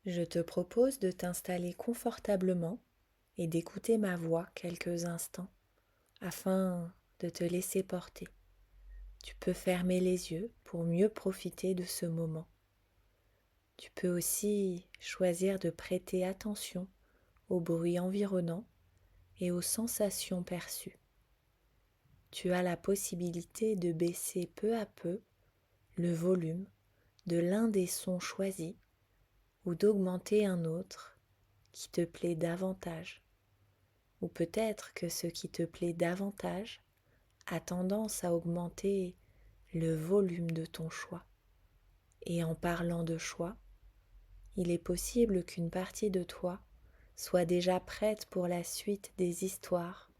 Je te propose de t'installer confortablement et d'écouter ma voix quelques instants afin de te laisser porter. Tu peux fermer les yeux pour mieux profiter de ce moment. Tu peux aussi choisir de prêter attention aux bruits environnants et aux sensations perçues. Tu as la possibilité de baisser peu à peu le volume de l'un des sons choisis ou d'augmenter un autre qui te plaît davantage. Ou peut-être que ce qui te plaît davantage a tendance à augmenter le volume de ton choix. Et en parlant de choix, il est possible qu'une partie de toi soit déjà prête pour la suite des histoires,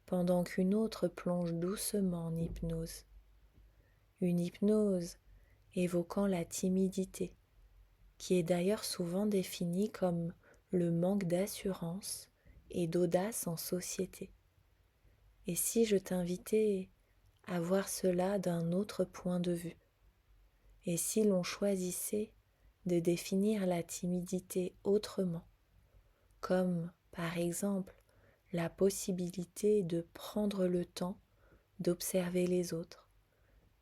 pendant qu'une autre plonge doucement en hypnose. Une hypnose évoquant la timidité, qui est d'ailleurs souvent définie comme le manque d'assurance et d'audace en société. Et si je t'invitais à voir cela d'un autre point de vue? Et si l'on choisissait de définir la timidité autrement, comme par exemple la possibilité de prendre le temps d'observer les autres,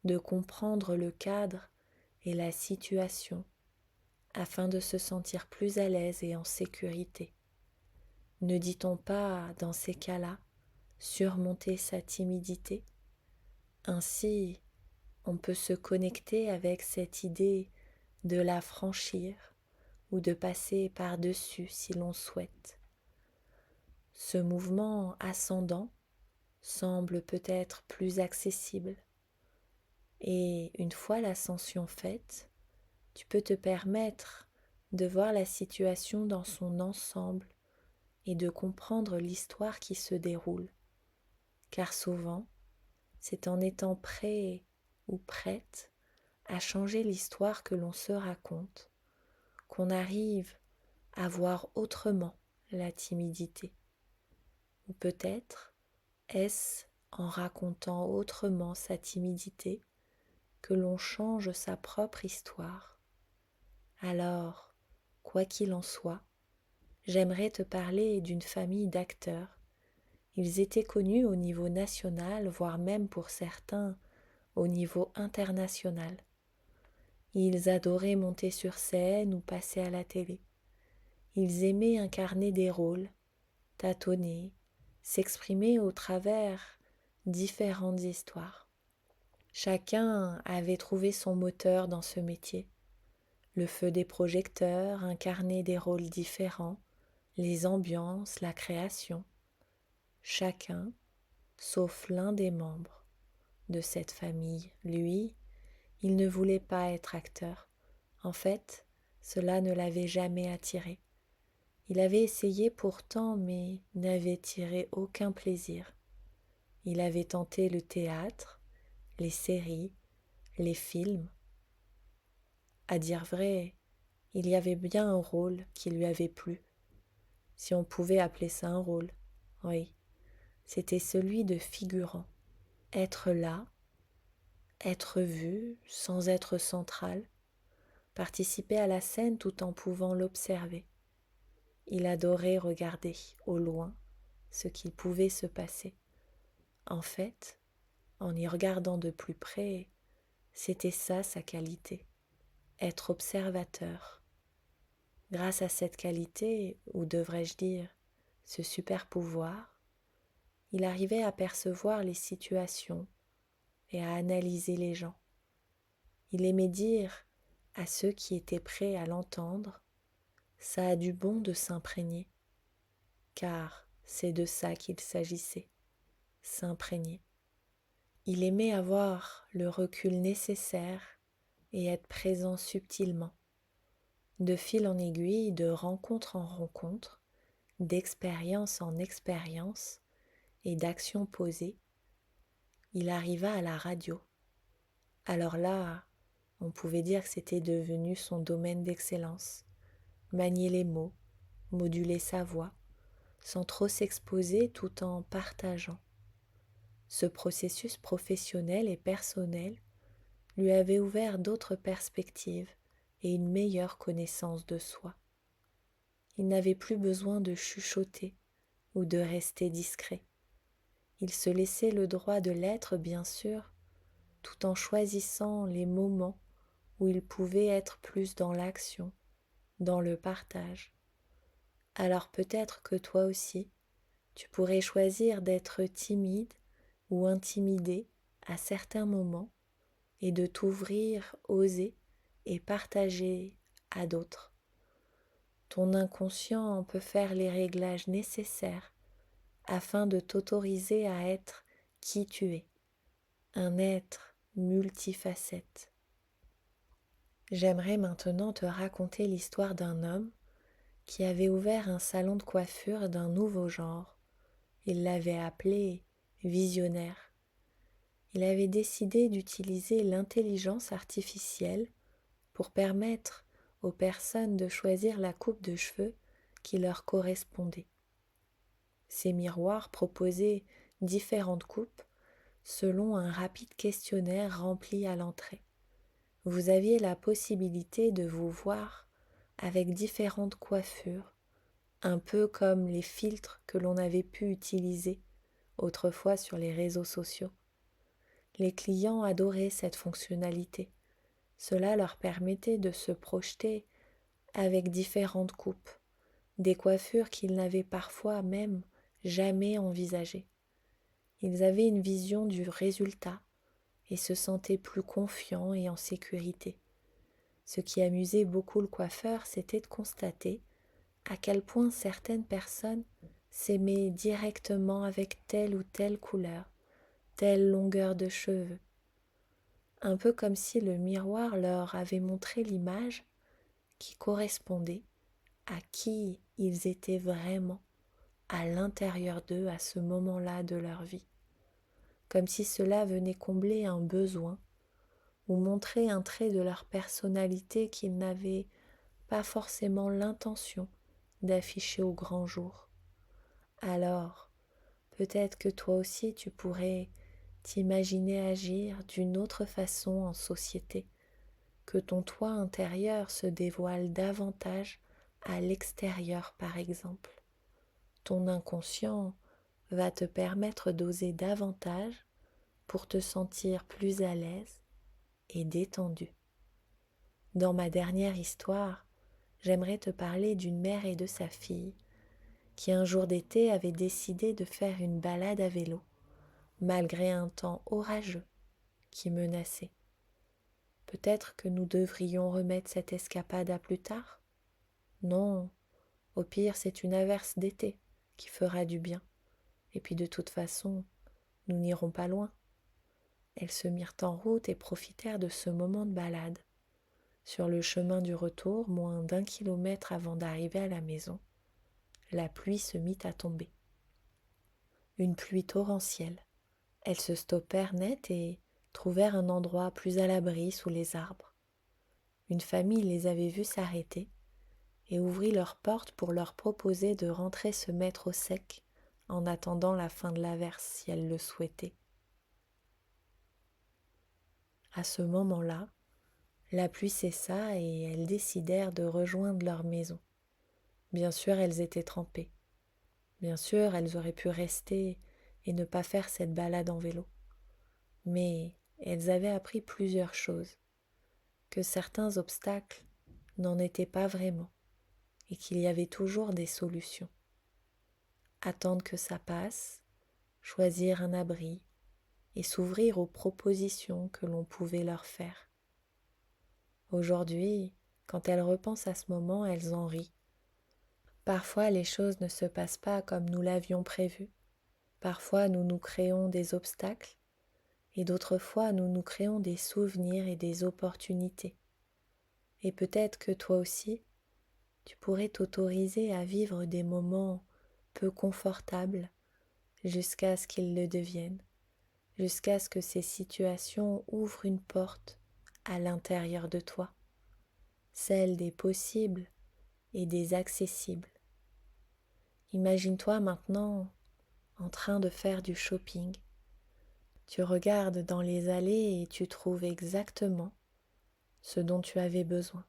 de comprendre le cadre et la situation afin de se sentir plus à l'aise et en sécurité? Ne dit-on pas, dans ces cas-là, surmonter sa timidité? Ainsi, on peut se connecter avec cette idée de la franchir ou de passer par-dessus si l'on souhaite. Ce mouvement ascendant semble peut-être plus accessible et une fois l'ascension faite, tu peux te permettre de voir la situation dans son ensemble et de comprendre l'histoire qui se déroule. Car souvent, c'est en étant prêt ou prête à changer l'histoire que l'on se raconte qu'on arrive à voir autrement la timidité. Ou peut-être est-ce en racontant autrement sa timidité que l'on change sa propre histoire. Alors, quoi qu'il en soit, j'aimerais te parler d'une famille d'acteurs. Ils étaient connus au niveau national, voire même pour certains au niveau international. Ils adoraient monter sur scène ou passer à la télé. Ils aimaient incarner des rôles, tâtonner, s'exprimer au travers différentes histoires. Chacun avait trouvé son moteur dans ce métier. Le feu des projecteurs incarnait des rôles différents, les ambiances, la création. Chacun, sauf l'un des membres de cette famille, lui, il ne voulait pas être acteur. En fait, cela ne l'avait jamais attiré. Il avait essayé pourtant, mais n'avait tiré aucun plaisir. Il avait tenté le théâtre, les séries, les films. À dire vrai, il y avait bien un rôle qui lui avait plu, si on pouvait appeler ça un rôle. Oui, c'était celui de figurant. Être là, être vu sans être central, participer à la scène tout en pouvant l'observer. Il adorait regarder au loin ce qui pouvait se passer. En fait, en y regardant de plus près, c'était ça sa qualité, être observateur. Grâce à cette qualité, ou devrais-je dire, ce super pouvoir, il arrivait à percevoir les situations et à analyser les gens. Il aimait dire à ceux qui étaient prêts à l'entendre, ça a du bon de s'imprégner, car c'est de ça qu'il s'agissait, s'imprégner. Il aimait avoir le recul nécessaire et être présent subtilement, de fil en aiguille, de rencontre en rencontre, d'expérience en expérience et d'action posée. Il arriva à la radio. Alors là, on pouvait dire que c'était devenu son domaine d'excellence. Manier les mots, moduler sa voix, sans trop s'exposer tout en partageant. Ce processus professionnel et personnel lui avait ouvert d'autres perspectives et une meilleure connaissance de soi. il n'avait plus besoin de chuchoter ou de rester discret. Il se laissait le droit de l'être, bien sûr, tout en choisissant les moments où il pouvait être plus dans l'action, dans le partage. Alors peut-être que toi aussi, tu pourrais choisir d'être timide ou intimidé à certains moments et de t'ouvrir, oser et partager à d'autres. Ton inconscient peut faire les réglages nécessaires afin de t'autoriser à être qui tu es, un être multifacette. J'aimerais maintenant te raconter l'histoire d'un homme qui avait ouvert un salon de coiffure d'un nouveau genre. Il l'avait appelé visionnaire. Il avait décidé d'utiliser l'intelligence artificielle pour permettre aux personnes de choisir la coupe de cheveux qui leur correspondait. Ces miroirs proposaient différentes coupes selon un rapide questionnaire rempli à l'entrée. Vous aviez la possibilité de vous voir avec différentes coiffures, un peu comme les filtres que l'on avait pu utiliser autrefois sur les réseaux sociaux. Les clients adoraient cette fonctionnalité. Cela leur permettait de se projeter avec différentes coupes, des coiffures qu'ils n'avaient parfois même jamais envisagées. Ils avaient une vision du résultat et se sentaient plus confiants et en sécurité. Ce qui amusait beaucoup le coiffeur, c'était de constater à quel point certaines personnes s'aimaient directement avec telle ou telle couleur, telle longueur de cheveux. Un peu comme si le miroir leur avait montré l'image qui correspondait à qui ils étaient vraiment à l'intérieur d'eux à ce moment-là de leur vie. Comme si cela venait combler un besoin ou montrer un trait de leur personnalité qu'ils n'avaient pas forcément l'intention d'afficher au grand jour. Alors, peut-être que toi aussi tu pourrais t'imaginer agir d'une autre façon en société, que ton toi intérieur se dévoile davantage à l'extérieur par exemple. Ton inconscient va te permettre d'oser davantage pour te sentir plus à l'aise et détendu. Dans ma dernière histoire, j'aimerais te parler d'une mère et de sa fille qui un jour d'été avaient décidé de faire une balade à vélo, malgré un temps orageux qui menaçait. Peut-être que nous devrions remettre cette escapade à plus tard? Non, au pire c'est une averse d'été qui fera du bien. Et puis de toute façon, nous n'irons pas loin. Elles se mirent en route et profitèrent de ce moment de balade. Sur le chemin du retour, moins d'1 kilomètre avant d'arriver à la maison, la pluie se mit à tomber. Une pluie torrentielle. Elles se stoppèrent net et trouvèrent un endroit plus à l'abri sous les arbres. Une famille les avait vus s'arrêter et ouvrit leurs portes pour leur proposer de rentrer se mettre au sec en attendant la fin de l'averse si elles le souhaitaient. À ce moment-là, la pluie cessa et elles décidèrent de rejoindre leur maison. Bien sûr, elles étaient trempées. Bien sûr, elles auraient pu rester et ne pas faire cette balade en vélo. Mais elles avaient appris plusieurs choses, que certains obstacles n'en étaient pas vraiment et qu'il y avait toujours des solutions. Attendre que ça passe, choisir un abri et s'ouvrir aux propositions que l'on pouvait leur faire. Aujourd'hui, quand elles repensent à ce moment, elles en rient. Parfois, les choses ne se passent pas comme nous l'avions prévu. Parfois, nous nous créons des obstacles et d'autres fois, nous nous créons des souvenirs et des opportunités. Et peut-être que toi aussi, tu pourrais t'autoriser à vivre des moments peu confortables jusqu'à ce qu'ils le deviennent, jusqu'à ce que ces situations ouvrent une porte à l'intérieur de toi, celle des possibles et des accessibles. Imagine-toi maintenant en train de faire du shopping. Tu regardes dans les allées et tu trouves exactement ce dont tu avais besoin.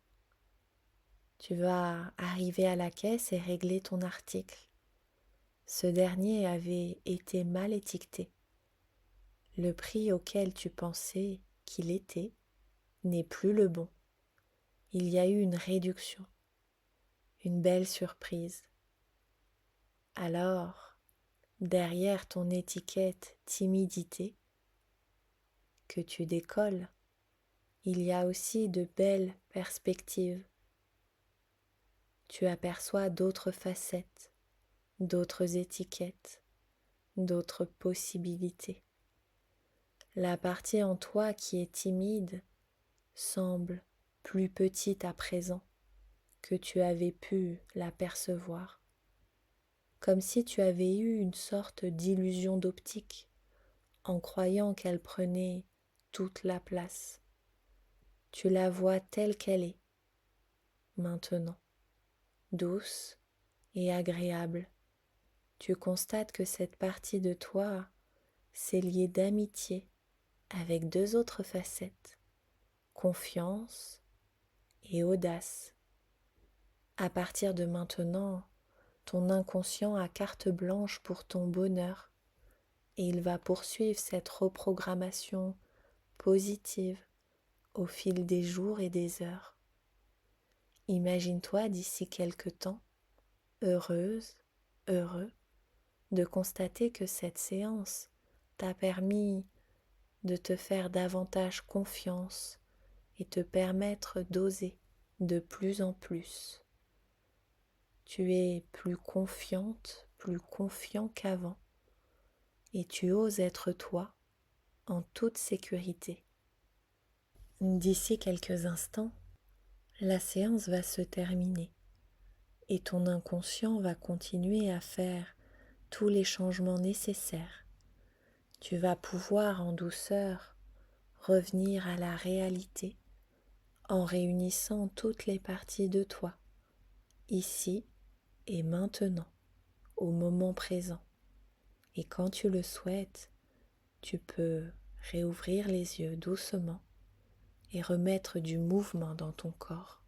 Tu vas arriver à la caisse et régler ton article. Ce dernier avait été mal étiqueté. Le prix auquel tu pensais qu'il était n'est plus le bon. Il y a eu une réduction, une belle surprise. Alors, derrière ton étiquette timidité que tu décolles, il y a aussi de belles perspectives. Tu aperçois d'autres facettes, d'autres étiquettes, d'autres possibilités. La partie en toi qui est timide semble plus petite à présent que tu avais pu l'apercevoir, comme si tu avais eu une sorte d'illusion d'optique en croyant qu'elle prenait toute la place. Tu la vois telle qu'elle est maintenant, douce et agréable. Tu constates que cette partie de toi s'est liée d'amitié avec deux autres facettes, confiance et audace. À partir de maintenant, ton inconscient a carte blanche pour ton bonheur et il va poursuivre cette reprogrammation positive au fil des jours et des heures. Imagine-toi d'ici quelque temps, heureuse, heureux, de constater que cette séance t'a permis de te faire davantage confiance et te permettre d'oser de plus en plus. Tu es plus confiante, plus confiant qu'avant et tu oses être toi en toute sécurité. D'ici quelques instants, la séance va se terminer et ton inconscient va continuer à faire tous les changements nécessaires. Tu vas pouvoir en douceur revenir à la réalité en réunissant toutes les parties de toi, ici et maintenant, au moment présent. Et quand tu le souhaites, tu peux réouvrir les yeux doucement et remettre du mouvement dans ton corps.